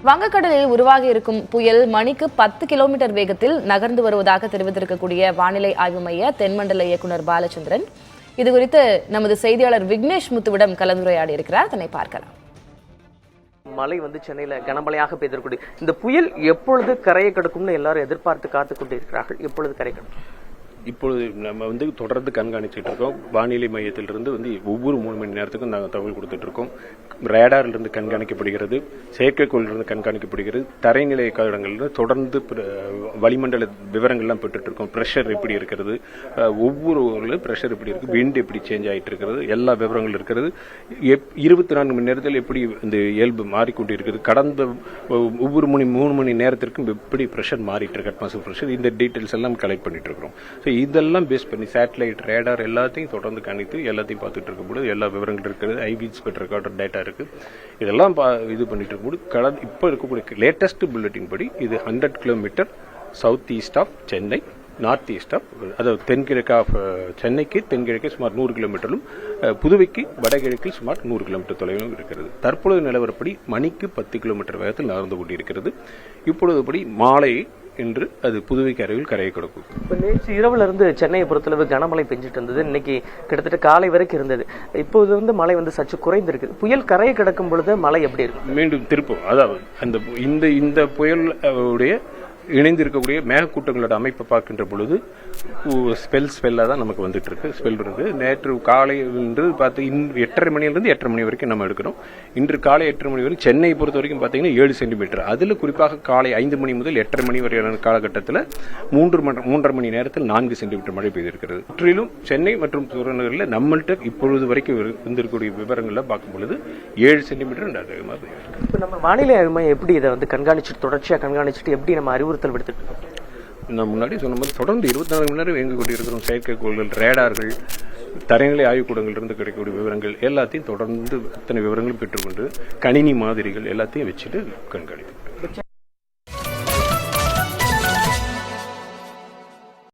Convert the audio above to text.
வங்கக்கடலில் உருவாகி இருக்கும் புயல் மணிக்கு 10 கிலோமீட்டர் வேகத்தில் நகர்ந்து வருவதாக தெரிவித்திருக்கக்கூடிய வானிலை ஆய்வு மைய தென்மண்டல இயக்குநர் பாலச்சந்திரன் இதுகுறித்து நமது செய்தியாளர் விக்னேஷ் முத்துவிடம் கலந்துரையாடி இருக்கிறார். அதனை பார்க்கலாம். மழை சென்னையில கனமழையாக பெய்திருக்கூடிய இந்த புயல் எப்பொழுது கரையை கடக்கும்னு எல்லாரும் எதிர்பார்த்து காத்துக் கொண்டிருக்கிறார்கள். எப்பொழுது கரை கடக்கும்? இப்பொழுது நம்ம தொடர்ந்து கண்காணிச்சுட்டு இருக்கோம். வானிலை மையத்திலிருந்து ஒவ்வொரு 3 மணி நேரத்துக்கும் நாங்கள் தகவல் கொடுத்துட்டு இருக்கோம். ரேடாரிலிருந்து கண்காணிக்கப்படுகிறது, செயற்கைக்கோளிலிருந்து கண்காணிக்கப்படுகிறது, தரைநிலை காலங்களிலிருந்து தொடர்ந்து வளிமண்டல விவரங்கள்லாம் பெற்றுட்டு இருக்கோம். ப்ரெஷர் எப்படி இருக்கிறது, ஒவ்வொரு ப்ரெஷர் எப்படி இருக்கு, விண்ட் எப்படி சேஞ்ச் ஆகிட்டு இருக்கிறது, எல்லா விவரங்களும் இருக்கிறது. 24 மணி நேரத்தில் எப்படி இந்த இயல்பு மாறிக்கொண்டு இருக்கிறது, கடந்த ஒவ்வொரு 3 மணி நேரத்திற்கும் எப்படி ப்ரெஷர் மாறிட்டு இருக்கு, அட்மாஸ்பியர் ப்ரெஷர், இந்த டீட்டெயில்ஸ் எல்லாம் கலெக்ட் பண்ணிட்டு இருக்கிறோம். இதெல்லாம் பேஸ் பண்ணி சேட்டலைட், ரேடார் எல்லாத்தையும் தொடர்ந்து கணித்து எல்லாத்தையும் பார்த்துட்டு இருக்கும்போது எல்லா விவரங்கள் இருக்கிறது. ஐவிஸ்பெட் ரெக்கார்டர் டேட்டா இருக்கு. இதெல்லாம் இது பண்ணிட்டு இருக்கும்போது இப்போ இருக்கக்கூடிய லேட்டஸ்ட் புல்லட்டின் படி இது 100 kilometre south east of Chennai, north east of, அதாவது தென்கிழக்கு ஆஃப் சென்னைக்கு தென்கிழக்கு சுமார் 100 கிலோமீட்டரும், புதுவைக்கு வடகிழக்கில் சுமார் 100 கிலோமீட்டர் தொலைவிலும் இருக்கிறது. தற்பொழுது நிலவரப்படி மணிக்கு 10 கிலோமீட்டர் வேகத்தில் நகர்ந்து கொண்டிருக்கிறது. இப்பொழுதுபடி மாலை என்று அது புதுவைக்கு அருகில் கரையை கொடுக்கும். இப்போ நேற்று இரவுல இருந்து சென்னையை பொறுத்தளவு கனமழை பெஞ்சிட்டு இருந்தது. இன்னைக்கு கிட்டத்தட்ட காலை வரைக்கும் இருந்தது. இப்போது மழை சற்று குறைந்திருக்கு. புயல் கரையை கிடக்கும் பொழுது மழை எப்படி இருக்கும்? மீண்டும் திருப்பும். அதாவது இந்த புயல் உடைய இணைந்து இருக்கக்கூடிய மேகக்கூட்டங்களோட அமைப்பை பார்க்கின்ற பொழுது ஸ்பெல்லாக தான் நமக்கு வந்துட்டு இருக்கு. ஸ்பெல் இருக்கு. நேற்று காலை என்று பார்த்து 8:30 மணிலிருந்து 8:30 மணி வரைக்கும் நம்ம எடுக்கிறோம். இன்று காலை 8:30 மணி வரை சென்னையை பொறுத்த வரைக்கும் பார்த்தீங்கன்னா 7 சென்டிமீட்டர். அதில் குறிப்பாக காலை 5 மணி முதல் 8:30 மணி வரையான காலகட்டத்தில் 3.5 மணி நேரத்தில் 4 சென்டிமீட்டர் மழை பெய்திருக்கிறது. சுற்றிலும் சென்னை மற்றும் புறநகரில் நம்மள்கிட்ட இப்பொழுது வரைக்கும் இருந்திருக்கக்கூடிய விவரங்களில் பார்க்கும் பொழுது 7 சென்டிமீட்டர் அதிகமாக பெய்திருக்கு. இப்போ நம்ம வானிலை ஆய்வு மையம் எப்படி இதை கண்காணிச்சுட்டு தொடர்ச்சியாக கண்காணிச்சுட்டு எப்படி நம்ம அறிவுறுத்தல் விடுத்துட்டு இருக்கோம்? நான் முன்னாடி சொன்ன மாதிரி தொடர்ந்து 24 மணி நேரம் இயங்கிக் கொண்டிருக்கிறோம். செயற்கைக்கோள்கள், ரேடார்கள், தரைநிலை ஆய்வுக்கூடங்களிலிருந்து கிடைக்கக்கூடிய விவரங்கள் எல்லாத்தையும் தொடர்ந்து அத்தனை விவரங்களும் பெற்றுக்கொண்டு கணினி மாதிரிகள் எல்லாத்தையும் வச்சுட்டு கண்காணிப்போம்.